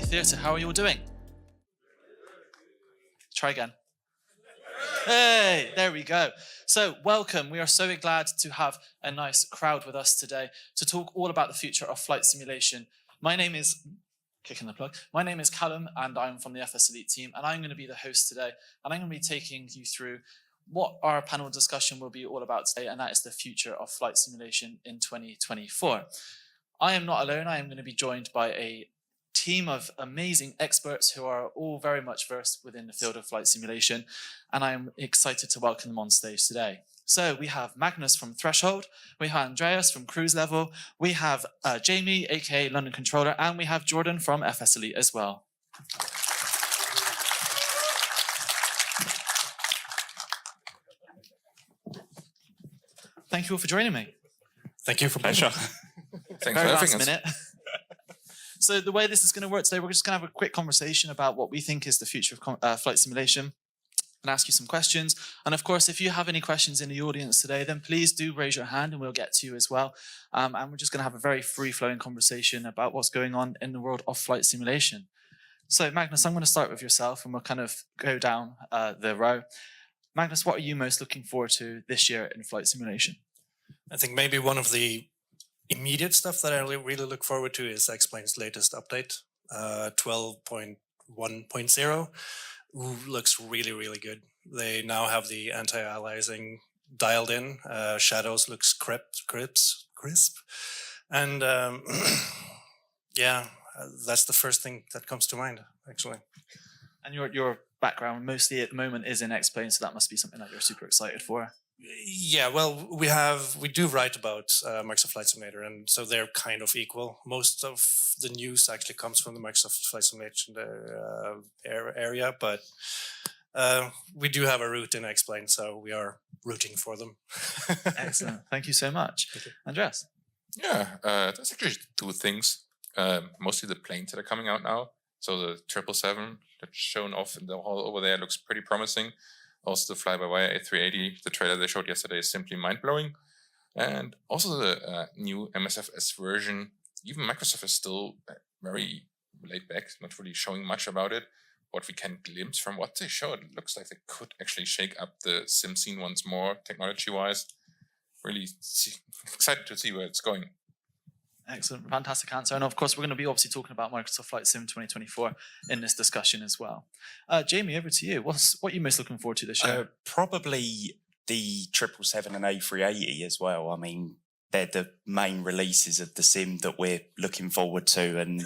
Theatre. How are you all doing? Try again. Hey, there we go. So welcome. We are so glad to have a nice crowd with us today to talk all about the future of flight simulation. My name is, kicking the plug, my name is Callum and I'm from the FSElite team and I'm going to be the host today and I'm going to be taking you through what our panel discussion will be all about today, and that is the future of flight simulation in 2024. I am not alone. I am going to be joined by a team of amazing experts who are all very much versed within the field of flight simulation, and I'm excited to welcome them on stage today. So we have Magnus from Threshold, we have Andreas from Cruise Level, we have Jamie, aka London Controller, and we have Jordan from FSElite as well. Thank you all for joining me. Thank you for pleasure. Thanks for having us. So the way this is going to work today, we're just going to have a quick conversation about what we think is the future of flight simulation and ask you some questions. And of course, if you have any questions in the audience today, then please do raise your hand and we'll get to you as well. And we're just going to have a very free-flowing conversation about what's going on in the world of flight simulation. So Magnus, I'm going to start with yourself and we'll kind of go down the row. Magnus, what are you most looking forward to this year in flight simulation? I think maybe one of the immediate stuff that I really look forward to is X-Plane's latest update, 12.1.0. Looks really, really good. They now have the anti-aliasing dialed in. Shadows looks crisp. And yeah, that's the first thing that comes to mind, actually. And your background mostly at the moment is in X-Plane, so that must be something that you're super excited for. Yeah, well, we do write about Microsoft Flight Simulator, and so they're kind of equal. Most of the news actually comes from the Microsoft Flight Simulation area, but we do have a root in X-Plane, so we are rooting for them. Excellent. Thank you so much. Andreas? Yeah, there's actually two things. Mostly the planes that are coming out now. So the 777 that's shown off in the hall over there looks pretty promising. Also the fly-by-wire A380, the trailer they showed yesterday is simply mind-blowing. And also the new MSFS version, even Microsoft is still very laid back, not really showing much about it. What we can glimpse from what they showed, it looks like they could actually shake up the sim scene once more, technology-wise. Really excited to see where it's going. Excellent, fantastic answer. And of course, we're going to be obviously talking about Microsoft Flight Sim 2024 in this discussion as well. Jamie, over to you. What are you most looking forward to this year? Probably the 777 and A380 as well. I mean, they're the main releases of the sim that we're looking forward to and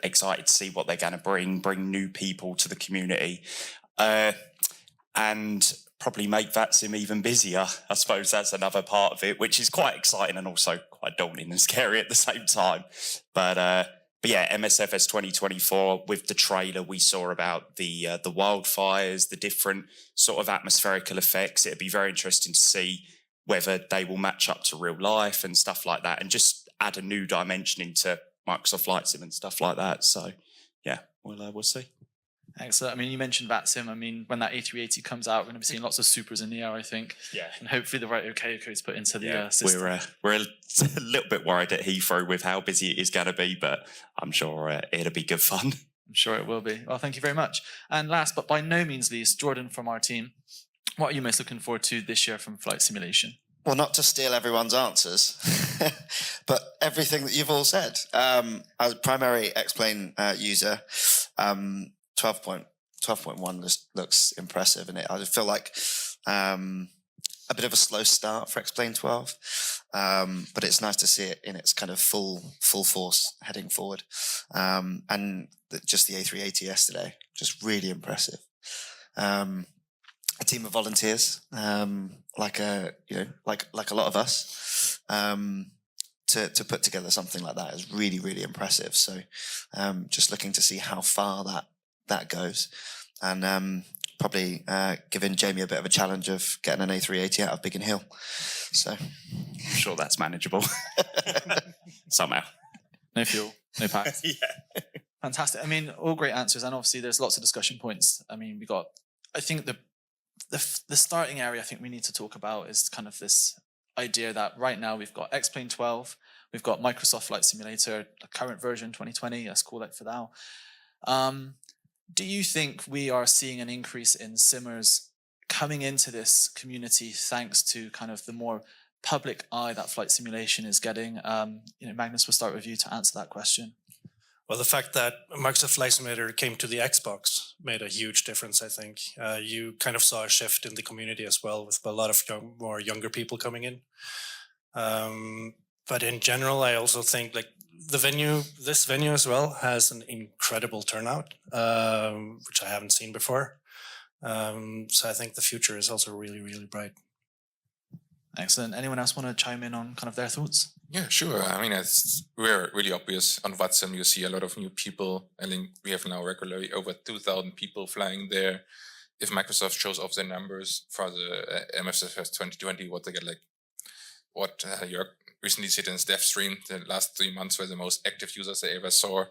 excited to see what they're going to bring new people to the community. And probably make that sim even busier. I suppose that's another part of it, which is quite exciting and also quite daunting and scary at the same time. But yeah, MSFS 2024, with the trailer we saw about the wildfires, the different sort of atmospherical effects, it'd be very interesting to see whether they will match up to real life and stuff like that, and just add a new dimension into Microsoft Flight Sim and stuff like that. So yeah, we'll see. Excellent. I mean, you mentioned VATSIM. I mean, when that A380 comes out, we're going to be seeing lots of supers in the air, I think. Yeah. And hopefully the right OK code is put into the system. We're a little bit worried at Heathrow with how busy it is going to be, but I'm sure it'll be good fun. I'm sure it will be. Well, thank you very much. And last, but by no means least, Jordan from our team. What are you most looking forward to this year from flight simulation? Well, not to steal everyone's answers, but everything that you've all said. As a primary X-Plane user, 12.1 just looks impressive in it. I feel like a bit of a slow start for X-Plane 12, but it's nice to see it in its kind of full force heading forward. And just the A380 yesterday, just really impressive. A team of volunteers, like a lot of us, to put together something like that is really, really impressive. So just looking to see how far that goes, and probably giving Jamie a bit of a challenge of getting an A380 out of Biggin Hill. So I'm sure that's manageable somehow. No fuel, no packs. Yeah. Fantastic. I mean, all great answers, and obviously there's lots of discussion points. I mean, I think the starting area I think we need to talk about is kind of this idea that right now we've got X-Plane 12, we've got Microsoft Flight Simulator, the current version 2020, let's call it for now. Do you think we are seeing an increase in simmers coming into this community thanks to kind of the more public eye that flight simulation is getting? Magnus, we'll start with you to answer that question. Well, the fact that Microsoft Flight Simulator came to the Xbox made a huge difference, I think. You kind of saw a shift in the community as well, with a lot of more younger people coming in. But in general, I also think like this venue as well has an incredible turnout, which I haven't seen before. So I think the future is also really, really bright. Excellent. Anyone else want to chime in on kind of their thoughts? Yeah, sure. I mean, it's really obvious on VATSIM. You see a lot of new people. I think we have now regularly over 2,000 people flying there. If Microsoft shows off their numbers for the MSFS 2020, what they get, like what Jörg recently said in his dev stream, the last 3 months were the most active users they ever saw.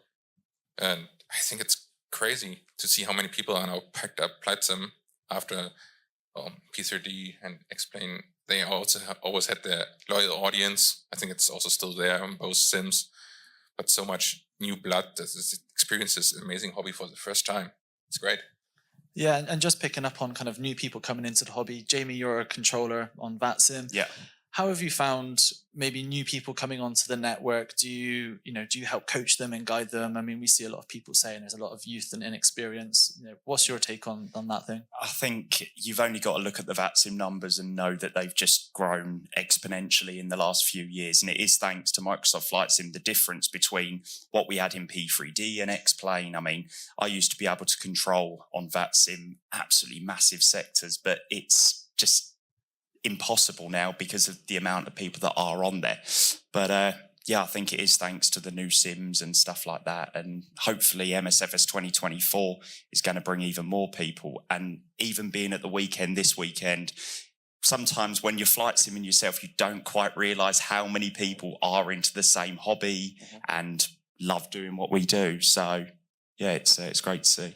And I think it's crazy to see how many people are now packed up FlightSim after P3D and X-Plane. They also always had their loyal audience. I think it's also still there on both sims, but so much new blood. This experience is an amazing hobby for the first time. It's great. Yeah, and just picking up on kind of new people coming into the hobby. Jamie, you're a controller on VATSIM. Yeah. How have you found maybe new people coming onto the network? Do you help coach them and guide them? I mean, we see a lot of people saying there's a lot of youth and inexperience. What's your take on that thing? I think you've only got to look at the VATSIM numbers and know that they've just grown exponentially in the last few years. And it is thanks to Microsoft Flight Sim, the difference between what we had in P3D and X-Plane. I mean, I used to be able to control on VATSIM absolutely massive sectors, but it's just impossible now because of the amount of people that are on there. But yeah, I think it is thanks to the new sims and stuff like that. And hopefully MSFS 2024 is going to bring even more people. And even being at the weekend this weekend, sometimes when you're flight simming yourself, you don't quite realise how many people are into the same hobby and love doing what we do. So yeah, it's great to see.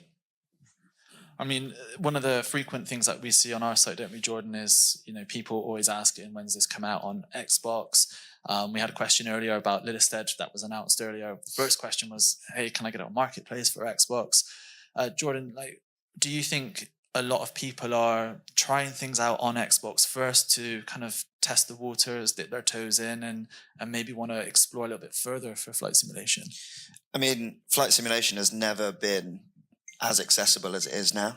I mean, one of the frequent things that we see on our site, don't we, Jordan, is, people always asking, when's this come out on Xbox? We had a question earlier about Lillestead that was announced earlier. The first question was, hey, can I get it on Marketplace for Xbox? Jordan, do you think a lot of people are trying things out on Xbox first to kind of test the waters, dip their toes in, and maybe want to explore a little bit further for flight simulation? I mean, flight simulation has never been as accessible as it is now.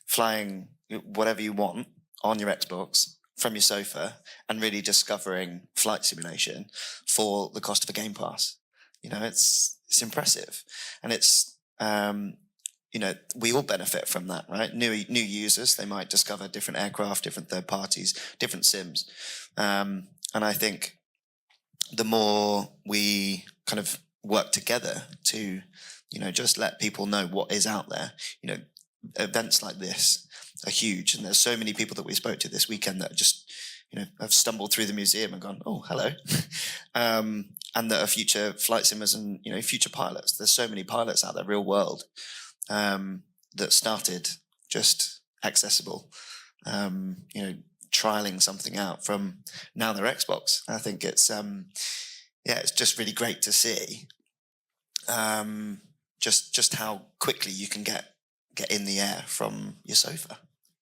Flying whatever you want on your Xbox from your sofa and really discovering flight simulation for the cost of a Game Pass. It's impressive, and it's we all benefit from that, right? New users, they might discover different aircraft, different third parties, different sims, and I think the more we kind of work together to just let people know what is out there. Events like this are huge, and there's so many people that we spoke to this weekend that just, have stumbled through the museum and gone, oh, hello, and that are future flight simmers and future pilots. There's so many pilots out there, real world, that started just accessible, trialing something out from now their Xbox. I think it's it's just really great to see. Just how quickly you can get in the air from your sofa.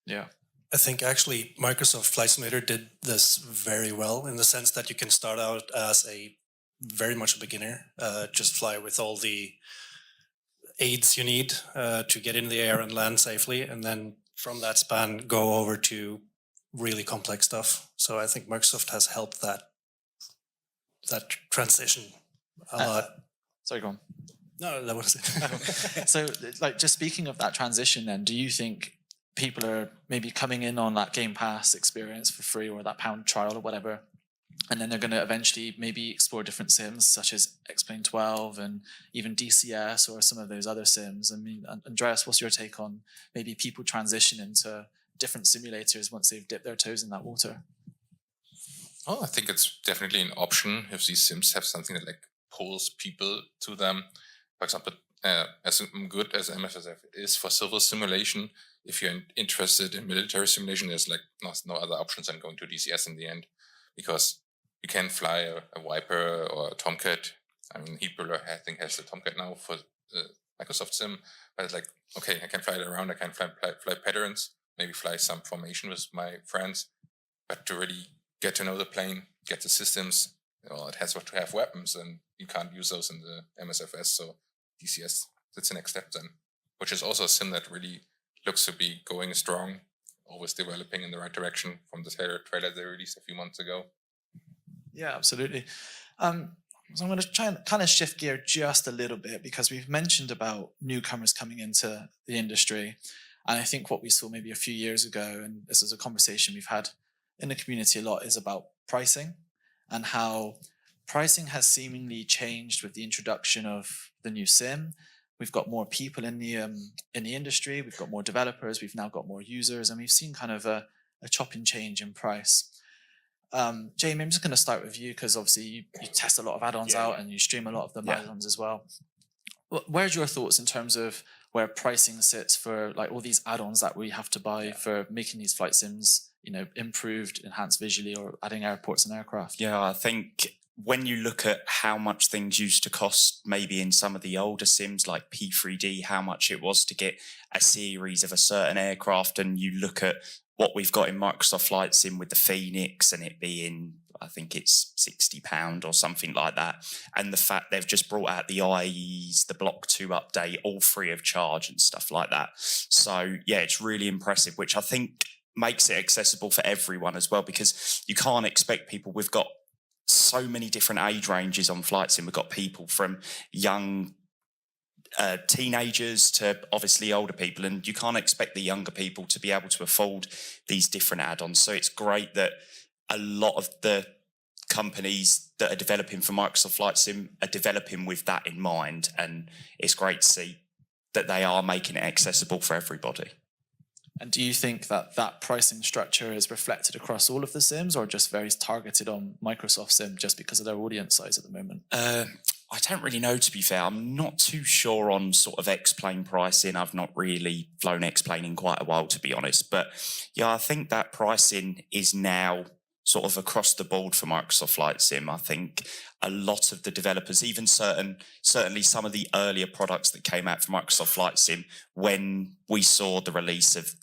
Yeah. I think actually Microsoft Flight Simulator did this very well in the sense that you can start out as very much a beginner, just fly with all the aids you need to get in the air and land safely, and then from that span go over to really complex stuff. So I think Microsoft has helped that transition a lot. Sorry, go on. No, that was it. So, just speaking of that transition, then, do you think people are maybe coming in on that Game Pass experience for free or that £1 trial or whatever, and then they're going to eventually maybe explore different sims such as X-Plane 12 and even DCS or some of those other sims? I mean, Andreas, what's your take on maybe people transitioning to different simulators once they've dipped their toes in that water? Oh, I think it's definitely an option if these sims have something that pulls people to them. For example, as good as MFSF is for civil simulation, if you're interested in military simulation, there's like no other options than going to DCS in the end, because you can fly a Viper or a Tomcat. I mean, Heatbuilder, I think, has the Tomcat now for Microsoft Sim, but it's like, okay, I can fly it around, I can fly patterns, maybe fly some formation with my friends, but to really get to know the plane, get the systems, well, it has to have weapons, and you can't use those in the MSFS, so DCS, that's the next step then, which is also a sim that really looks to be going strong, always developing in the right direction from the trailer they released a few months ago. Yeah, absolutely. So I'm going to try and kind of shift gear just a little bit, because we've mentioned about newcomers coming into the industry. And I think what we saw maybe a few years ago, and this is a conversation we've had in the community a lot, is about pricing, and how pricing has seemingly changed with the introduction of the new sim. We've got more people in the industry, we've got more developers, we've now got more users, and we've seen kind of a chop and change in price. Jamie, I'm just going to start with you, because obviously you test a lot of add-ons out and you stream a lot of the add-ons as well. Where's your thoughts in terms of where pricing sits for like all these add-ons that we have to buy for making these flight sims, improved, enhanced visually, or adding airports and aircraft? Yeah, I think when you look at how much things used to cost, maybe in some of the older sims like P3D, how much it was to get a series of a certain aircraft, and you look at what we've got in Microsoft Flight Sim with the Phoenix and it being, I think it's £60 or something like that. And the fact they've just brought out the IEs, the Block 2 update, all free of charge and stuff like that. So yeah, it's really impressive, which I think makes it accessible for everyone as well, because you can't expect people. We've got so many different age ranges on Flight Sim. We've got people from young teenagers to obviously older people, and you can't expect the younger people to be able to afford these different add-ons. So it's great that a lot of the companies that are developing for Microsoft Flight Sim are developing with that in mind, and it's great to see that they are making it accessible for everybody. And do you think that pricing structure is reflected across all of the sims, or just very targeted on Microsoft Sim just because of their audience size at the moment? I don't really know, to be fair. I'm not too sure on sort of X-Plane pricing. I've not really flown X-Plane in quite a while, to be honest. But yeah, I think that pricing is now sort of across the board for Microsoft Flight Sim. I think a lot of the developers, even certainly some of the earlier products that came out for Microsoft Flight Sim, when we saw the release of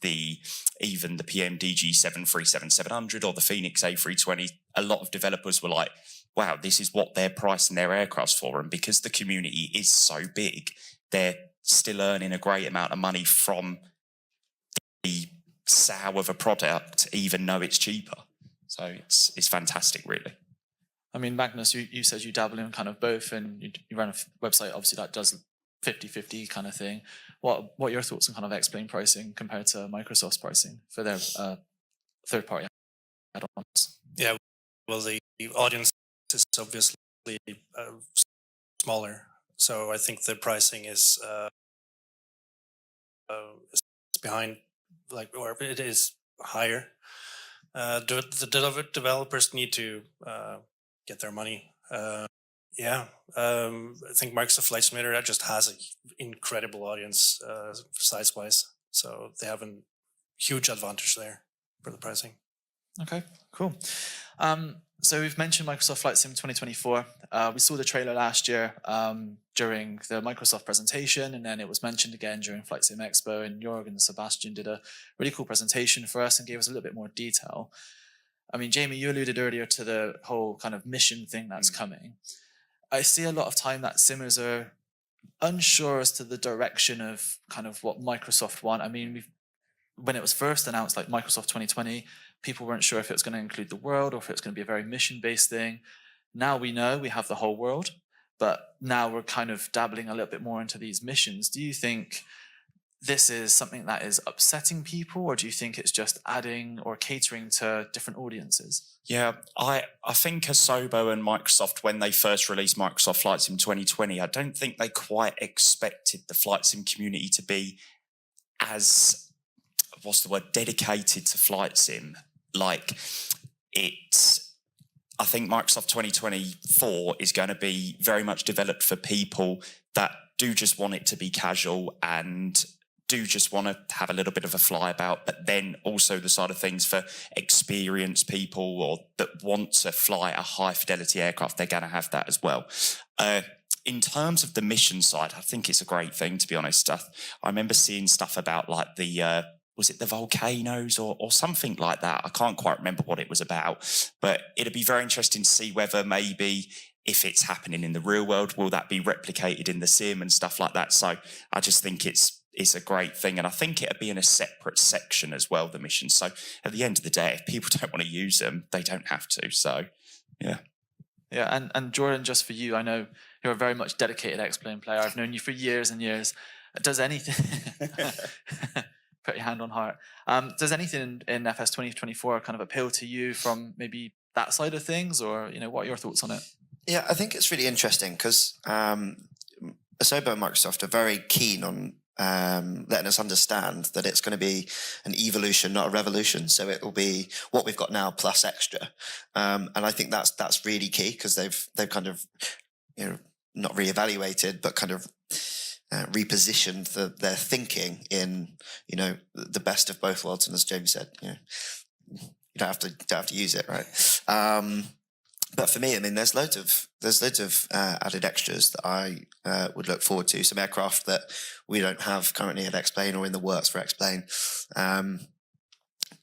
even the PMDG 737-700 or the Phoenix A320, a lot of developers were like, wow, this is what they're pricing their aircrafts for. And because the community is so big, they're still earning a great amount of money from the sale of a product, even though it's cheaper. So it's fantastic, really. I mean, Magnus, you said you dabble in kind of both, and you run a website, obviously, that does 50-50 kind of thing. What are your thoughts on kind of X-Plane pricing compared to Microsoft's pricing for their third-party add-ons? Yeah, well, the audience is obviously smaller, so I think the pricing is behind, or it is higher. The developers need to get their money. I think Microsoft Flight Simulator just has an incredible audience size-wise, so they have a huge advantage there for the pricing. Okay, cool. So we've mentioned Microsoft Flight Sim 2024. We saw the trailer last year during the Microsoft presentation, and then it was mentioned again during Flight Sim Expo, and Jorg and Sebastian did a really cool presentation for us and gave us a little bit more detail. I mean, Jamie, you alluded earlier to the whole kind of mission thing that's coming. I see a lot of time that simmers are unsure as to the direction of kind of what Microsoft want. I mean, when it was first announced, like Microsoft 2020, people weren't sure if it was going to include the world or if it's going to be a very mission-based thing. Now we know we have the whole world, but now we're kind of dabbling a little bit more into these missions. Do you think this is something that is upsetting people, or do you think it's just adding or catering to different audiences? Yeah, I think Asobo and Microsoft, when they first released Microsoft Flight Sim 2020, I don't think they quite expected the Flight Sim community to be as, dedicated to Flight Sim. Like, I think Microsoft 2024 is going to be very much developed for people that do just want it to be casual and do just want to have a little bit of a fly about, but then also the side of things for experienced people or that want to fly a high fidelity aircraft, they're going to have that as well. In terms of the mission side, I think it's a great thing, to be honest. I remember seeing stuff about like the, was it the volcanoes or something like that? I can't quite remember what it was about, but it'd be very interesting to see whether maybe if it's happening in the real world, will that be replicated in the sim and stuff like that? So I just think it's a great thing. And I think it'd be in a separate section as well, the mission. So at the end of the day, if people don't want to use them, they don't have to. So, yeah. Yeah, and Jordan, just for you, I know you're a very much dedicated X-Plane player. I've known you for years and years. Does anything... Put your hand on heart. Does anything in FS 2024 kind of appeal to you from maybe that side of things, or what are your thoughts on it? Yeah, I think it's really interesting because Asobo and Microsoft are very keen on letting us understand that it's going to be an evolution, not a revolution. So it will be what we've got now plus extra, and I think that's really key because they've kind of not reevaluated, but kind of repositioned their thinking in the best of both worlds. And as James said, you don't have to use it, right? But for me, I mean, there's loads of added extras that I would look forward to. Some aircraft that we don't have currently at X-Plane or in the works for X-Plane.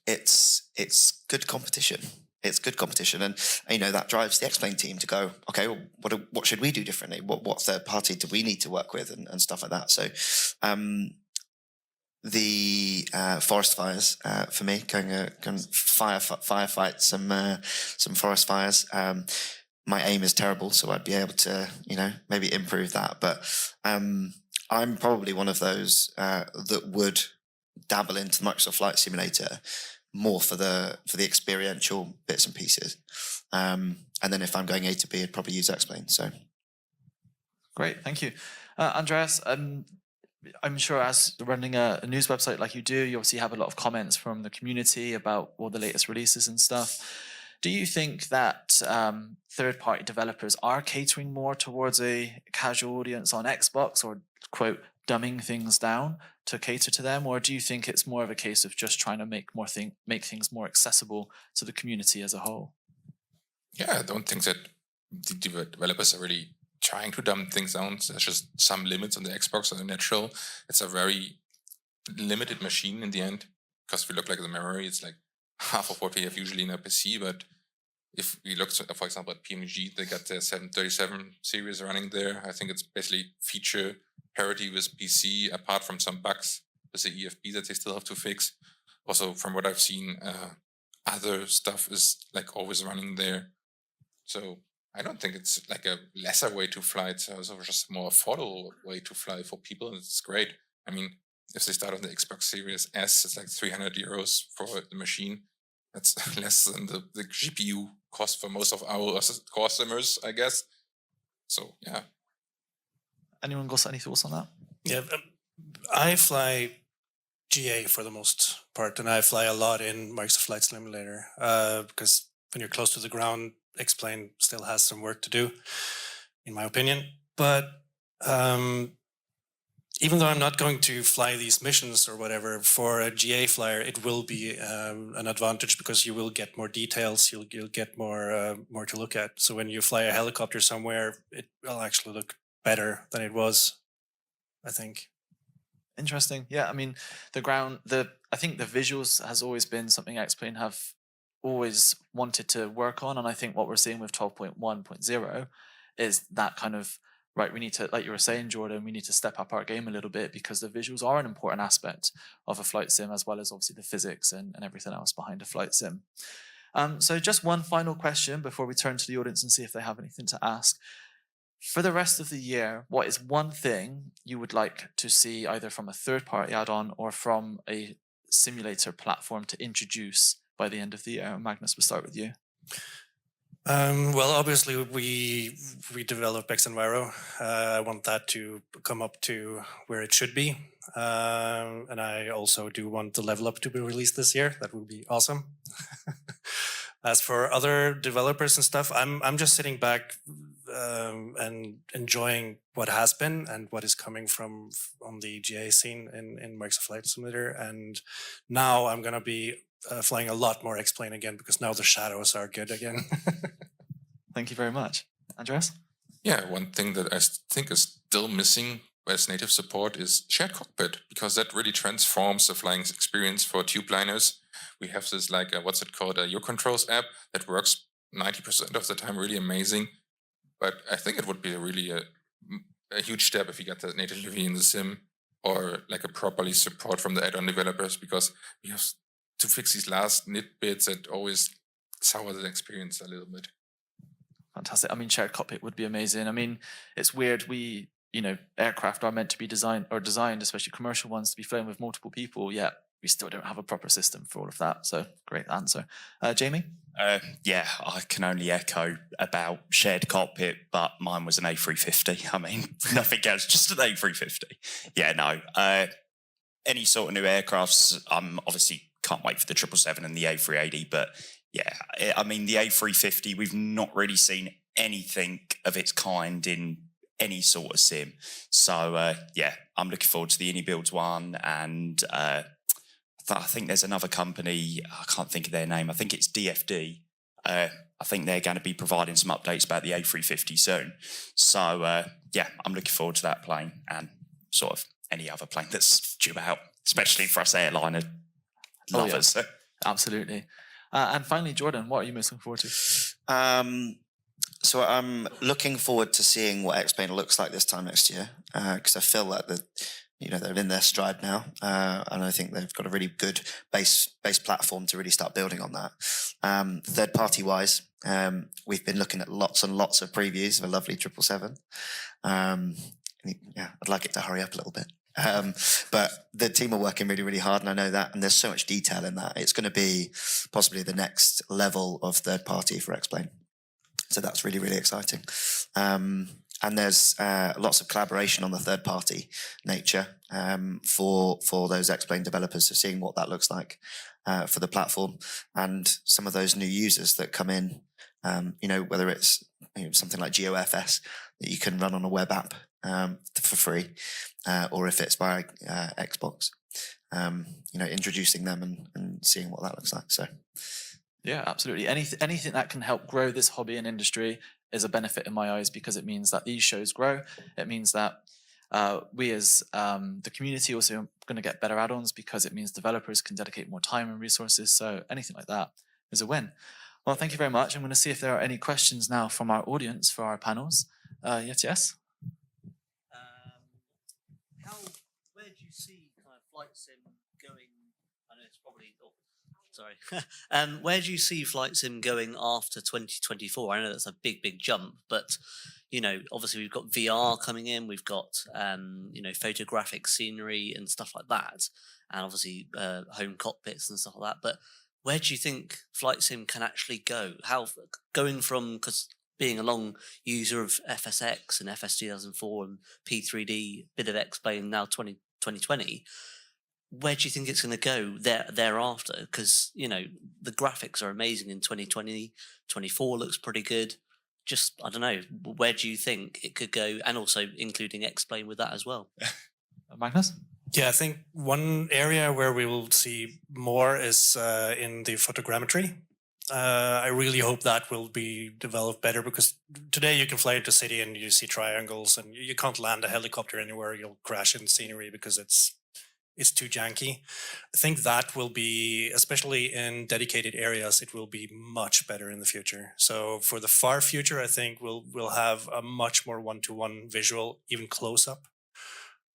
It's good competition. It's good competition, and that drives the X-Plane team to go, okay, well, what should we do differently? What third party do we need to work with, and stuff like that. So the forest fires for me, going firefight some forest fires. My aim is terrible, so I'd be able to maybe improve that. But I'm probably one of those that would dabble into Microsoft Flight Simulator more for the experiential bits and pieces, and then if I'm going A to B, I'd probably use X-Plane. So great, thank you, Andreas. I'm sure as running a news website like you do, you obviously have a lot of comments from the community about all the latest releases and stuff. Do you think that third-party developers are catering more towards a casual audience on Xbox, or quote dumbing things down to cater to them, or do you think it's more of a case of just trying to make things more accessible to the community as a whole? Yeah, I don't think that the developers are really trying to dumb things down. There's just some limits on the Xbox that are natural. It's a very limited machine in the end, because if we look like the memory, it's like half of what we have usually in a PC. But if we look, for example, at PMG, they got their 737 series running there. I think it's basically feature parity with PC, apart from some bugs with the EFB that they still have to fix. Also, from what I've seen, other stuff is like always running there. So I don't think it's like a lesser way to fly. It's also just a more affordable way to fly for people, and it's great. I mean, if they start on the Xbox Series S, it's like 300 euros for the machine. That's less than the GPU cost for most of our customers, I guess. So, yeah. Anyone got any thoughts on that? Yeah, I fly GA for the most part, and I fly a lot in Microsoft Flight Simulator because when you're close to the ground, X-Plane still has some work to do, in my opinion. But even though I'm not going to fly these missions or whatever, for a GA flyer, it will be an advantage because you will get more details, you'll get more to look at. So when you fly a helicopter somewhere, it will actually look better than it was, I think. Interesting. Yeah, I mean, I think the visuals has always been something X-Plane have always wanted to work on, and I think what we're seeing with 12.1.0 is that kind of, right, we need to, like you were saying, Jordan, we need to step up our game a little bit because the visuals are an important aspect of a flight sim, as well as obviously the physics and everything else behind a flight sim. So just one final question before we turn to the audience and see if they have anything to ask. For the rest of the year, what is one thing you would like to see either from a third-party add-on or from a simulator platform to introduce by the end of the year? Magnus, we'll start with you. Well, obviously, we develop XEnviro. I want that to come up to where it should be. And I also do want the level up to be released this year. That would be awesome. As for other developers and stuff, I'm just sitting back and enjoying what has been and what is coming from on the GA scene in Microsoft Flight Simulator. And now I'm going to be flying a lot more X-Plane again, because now the shadows are good again. Thank you very much. Andreas? Yeah, one thing that I think is still missing as native support is shared cockpit, because that really transforms the flying experience for tube liners. We have this what's it called, a Your Controls app that works 90% of the time really amazing. But I think it would be really a huge step if you get that natively in the sim, or like a properly support from the add-on developers, because we have to fix these last nitbits that always sour the experience a little bit. Fantastic. I mean, shared cockpit would be amazing. I mean, it's weird. Aircraft are meant to be designed, especially commercial ones, to be flown with multiple people, yet we still don't have a proper system for all of that. So great answer. Jamie? Yeah, I can only echo about shared cockpit, but mine was an A350. I mean, nothing else, just an A350. Yeah, no. Any sort of new aircrafts, obviously can't wait for the 777 and the A380, but yeah, I mean, the A350, we've not really seen anything of its kind in any sort of sim. So yeah, I'm looking forward to the IndyBuilds one, and I think there's another company, I can't think of their name, I think it's DFD. I think they're going to be providing some updates about the A350 soon. So yeah, I'm looking forward to that plane, and sort of any other plane that's due out, especially for us airliner lovers. Yeah. Absolutely. And finally, Jordan, what are you most looking forward to? So I'm looking forward to seeing what X-Plane looks like this time next year, because I feel like they're in their stride now, and I think they've got a really good base platform to really start building on that. Third party wise, we've been looking at lots and lots of previews of a lovely 777. Yeah, I'd like it to hurry up a little bit. But the team are working really, really hard, and I know that, and there's so much detail in that. It's going to be possibly the next level of third party for X-Plane. So that's really, really exciting. And there's lots of collaboration on the third party nature for those X-Plane developers. So seeing what that looks like for the platform, and some of those new users that come in, whether it's something like GeoFS that you can run on a web app for free, or if it's via Xbox, introducing them and seeing what that looks like. So yeah, absolutely. Anything that can help grow this hobby and industry is a benefit in my eyes, because it means that these shows grow. It means that we as the community also are going to get better add-ons, because it means developers can dedicate more time and resources. So anything like that is a win. Well, thank you very much. I'm going to see if there are any questions now from our audience for our panels. Yes. Where do you see kind of flight sim going? I know it's probably. Sorry. Where do you see flight sim going after 2024? I know that's a big jump, but obviously we've got VR coming in, we've got photographic scenery and stuff like that, and obviously home cockpits and stuff like that. But where do you think flight sim can actually go? How going from, because being a long user of FSX and FS 2004 and P3D, bit of X-Plane, now 2020. Where do you think it's going to go thereafter? Because, the graphics are amazing in 2020, 24 looks pretty good. Just, I don't know, where do you think it could go? And also including X-Plane with that as well. Magnus? Yeah, I think one area where we will see more is in the photogrammetry. I really hope that will be developed better, because today you can fly into a city and you see triangles, and you can't land a helicopter anywhere. You'll crash in scenery because it's too janky. I think that will be, especially in dedicated areas, it will be much better in the future. So for the far future, I think we'll have a much more one-to-one visual, even close up.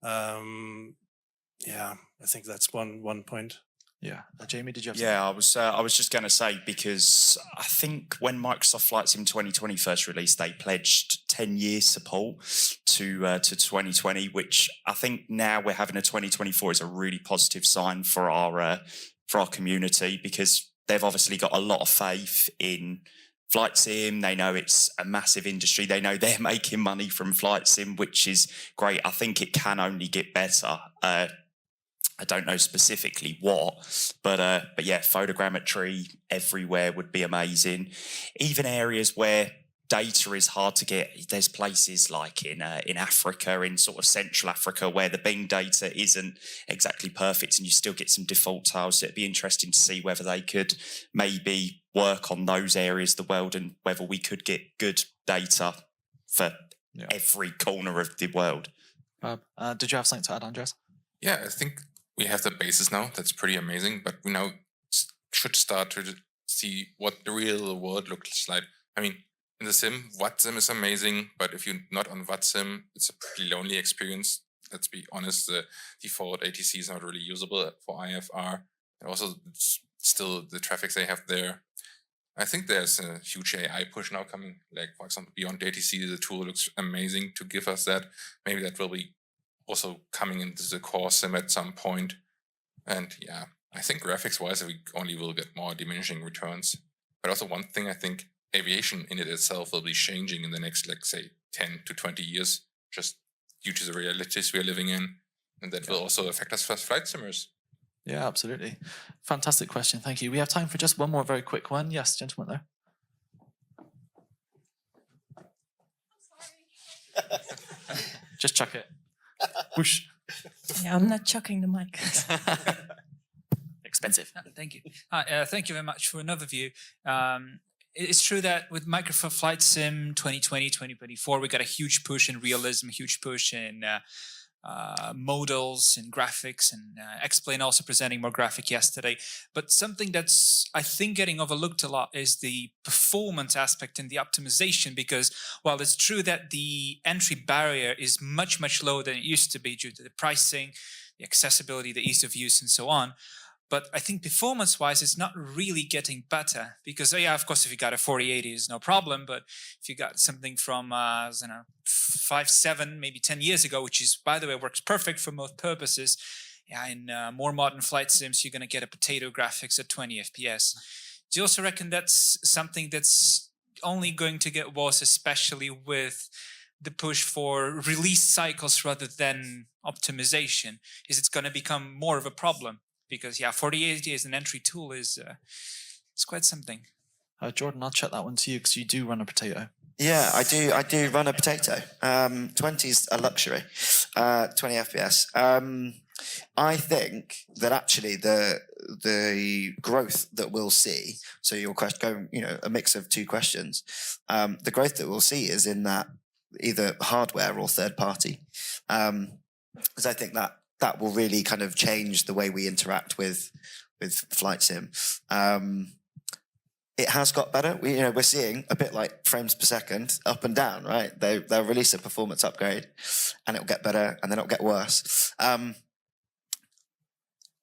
Yeah, I think that's one point. Yeah. Jamie, did you have Yeah, I was just going to say, because I think when Microsoft Flight Sim 2020 first released, they pledged 10 years support to 2020, which I think now we're having a 2024 is a really positive sign for our community, because they've obviously got a lot of faith in Flight Sim. They know it's a massive industry. They know they're making money from Flight Sim, which is great. I think it can only get better. I don't know specifically what, but yeah, photogrammetry everywhere would be amazing. Even areas where data is hard to get. There's places like in Africa, in sort of Central Africa, where the Bing data isn't exactly perfect, and you still get some default tiles. So it'd be interesting to see whether they could maybe work on those areas of the world, and whether we could get good data for every corner of the world. Did you have something to add, Andres? Yeah, I think we have the basis now. That's pretty amazing. But we now should start to see what the real world looks like. I mean, in the sim, VATSIM is amazing, but if you're not on VATSIM, it's a pretty lonely experience. Let's be honest, the default ATC is not really usable for IFR. And also, still the traffic they have there. I think there's a huge AI push now coming. Like, for example, beyond ATC, the tool looks amazing to give us that. Maybe that will be also coming into the core sim at some point. And yeah, I think graphics-wise, we only will get more diminishing returns. But also one thing, I think aviation in it itself will be changing in the next, like, say, 10 to 20 years, just due to the realities we are living in. And that will also affect us as flight simmers. Yeah, absolutely. Fantastic question. Thank you. We have time for just one more very quick one. Yes, gentleman there. Just chuck it. Whoosh. Yeah, I'm not chucking the mic. Expensive. Thank you. Hi, thank you very much for an overview. It's true that with Microsoft Flight Sim 2020, 2024, we got a huge push in realism, huge push in modals and graphics, and X-Plane also presenting more graphic yesterday. But something that's, I think, getting overlooked a lot is the performance aspect and the optimization, because while it's true that the entry barrier is much, much lower than it used to be due to the pricing, the accessibility, the ease of use, and so on, but I think performance-wise, it's not really getting better, because, yeah, of course, if you got a 4080, it's no problem. But if you got something from, 5, 7, maybe 10 years ago, which is, by the way, works perfect for most purposes, yeah, in more modern flight sims, you're going to get a potato graphics at 20 FPS. Do you also reckon that's something that's only going to get worse, especially with the push for release cycles rather than optimization? Is it going to become more of a problem? Because, yeah, 4080 as an entry tool is it's quite something. Jordan, I'll check that one to you because you do run a potato. Yeah, I do run a potato. 20 is a luxury. 20 FPS. I think that actually the growth that we'll see. So your question, a mix of two questions. The growth that we'll see is in that either hardware or third party, because I think that will really kind of change the way we interact with flight sim. It has got better. We're seeing a bit like frames per second, up and down, right? They'll release a performance upgrade, and it'll get better, and then it'll get worse.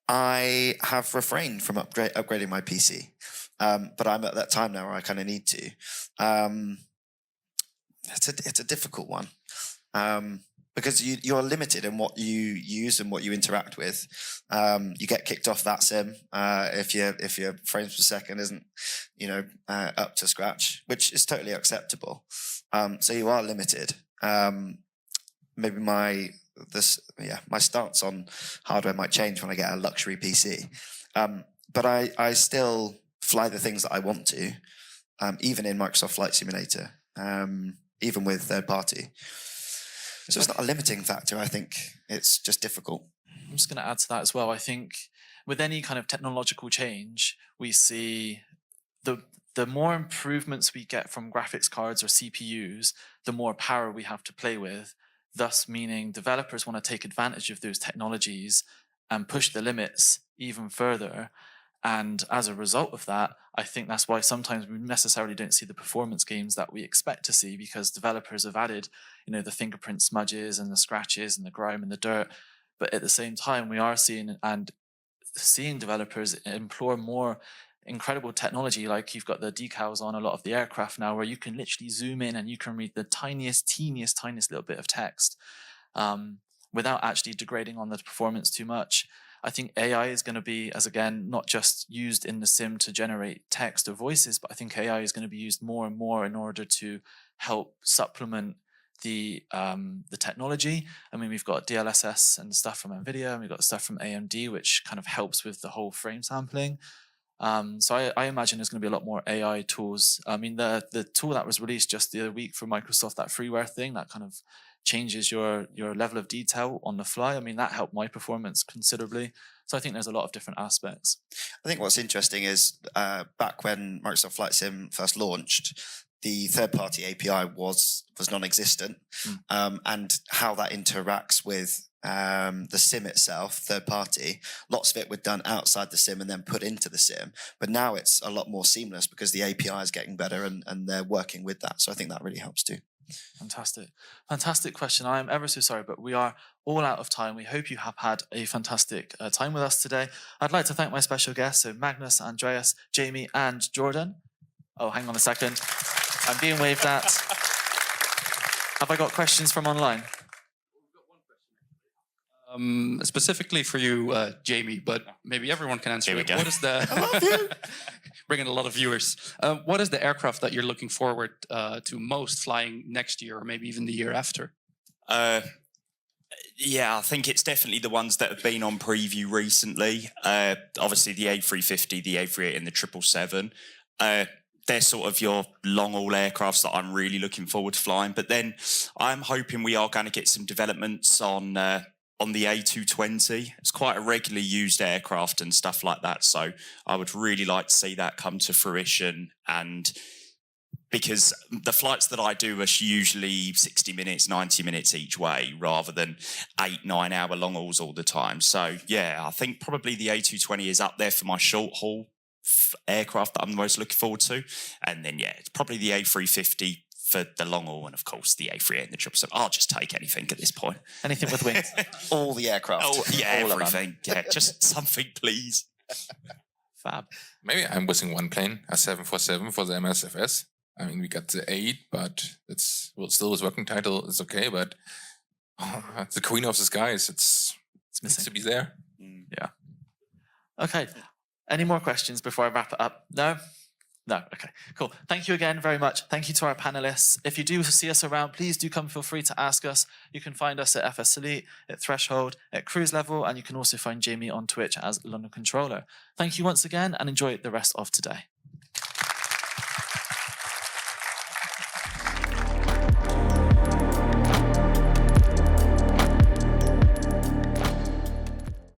I have refrained from upgrading my PC, but I'm at that time now where I kind of need to. It's a difficult one. Because you're limited in what you use and what you interact with. You get kicked off that sim if your frames per second isn't, up to scratch, which is totally acceptable. So you are limited. Maybe my stance on hardware might change when I get a luxury PC. But I still fly the things that I want to, even in Microsoft Flight Simulator, even with third party. So it's not a limiting factor. I think it's just difficult. I'm just going to add to that as well. I think with any kind of technological change, we see the more improvements we get from graphics cards or CPUs, the more power we have to play with, thus meaning developers want to take advantage of those technologies and push the limits even further. And as a result of that, I think that's why sometimes we necessarily don't see the performance gains that we expect to see, because developers have added, the fingerprint smudges and the scratches and the grime and the dirt. But at the same time, we are seeing developers employ more incredible technology. Like you've got the decals on a lot of the aircraft now, where you can literally zoom in and you can read the teeniest little bit of text without actually degrading on the performance too much. I think AI is going to be, as again, not just used in the sim to generate text or voices, but I think AI is going to be used more and more in order to help supplement the technology. I mean, we've got DLSS and stuff from NVIDIA, and we've got stuff from AMD, which kind of helps with the whole frame sampling. So I imagine there's going to be a lot more AI tools. I mean, the tool that was released just the other week from Microsoft, that freeware thing, that kind of changes your level of detail on the fly. I mean, that helped my performance considerably. So I think there's a lot of different aspects. I think what's interesting is back when Microsoft Flight Sim first launched, the third-party API was non-existent, and how that interacts with the sim itself, third party, lots of it was done outside the sim and then put into the sim. But now it's a lot more seamless because the API is getting better and they're working with that. So I think that really helps too. Fantastic question. I am ever so sorry, but we are all out of time. We hope you have had a fantastic time with us today. I'd like to thank my special guests, so Magnus, Andreas, Jamie, and Jordan. Oh, hang on a second. I'm being waved at. Have I got questions from online? Specifically for you, Jamie, but maybe everyone can answer Here we it. go. What is the bringing a lot of viewers? What is the aircraft that you're looking forward to most flying next year, or maybe even the year after? Yeah, I think it's definitely the ones that have been on preview recently. Obviously, the A350, the A380, and the 777. They're sort of your long-haul aircrafts that I'm really looking forward to flying. But then I'm hoping we are going to get some developments on the A220. It's quite a regularly used aircraft and stuff like that. So I would really like to see that come to fruition. And because the flights that I do are usually 60 minutes, 90 minutes each way, rather than 8-9 hour long hauls all the time. So yeah, I think probably the A220 is up there for my short haul aircraft that I'm most looking forward to. And then yeah, it's probably the A350 for the long haul, and of course the A380 and the 777. I'll just take anything at this point. Anything with wings. All the aircraft. Oh yeah, All of them. everything. Yeah, just something, please. Fab. Maybe I'm missing one plane, a 747 for the MSFS. I mean, we got the 8, but it's still his working title. It's okay, but the Queen of the Skies, it's needs missing. to be there. Yeah. Okay. Any more questions before I wrap it up? No? No. Okay, cool. Thank you again very much. Thank you to our panelists. If you do see us around, please do feel free to ask us. You can find us at FSElite, at Threshold, at Cruise Level, and you can also find Jamie on Twitch as London Controller. Thank you once again and enjoy the rest of today.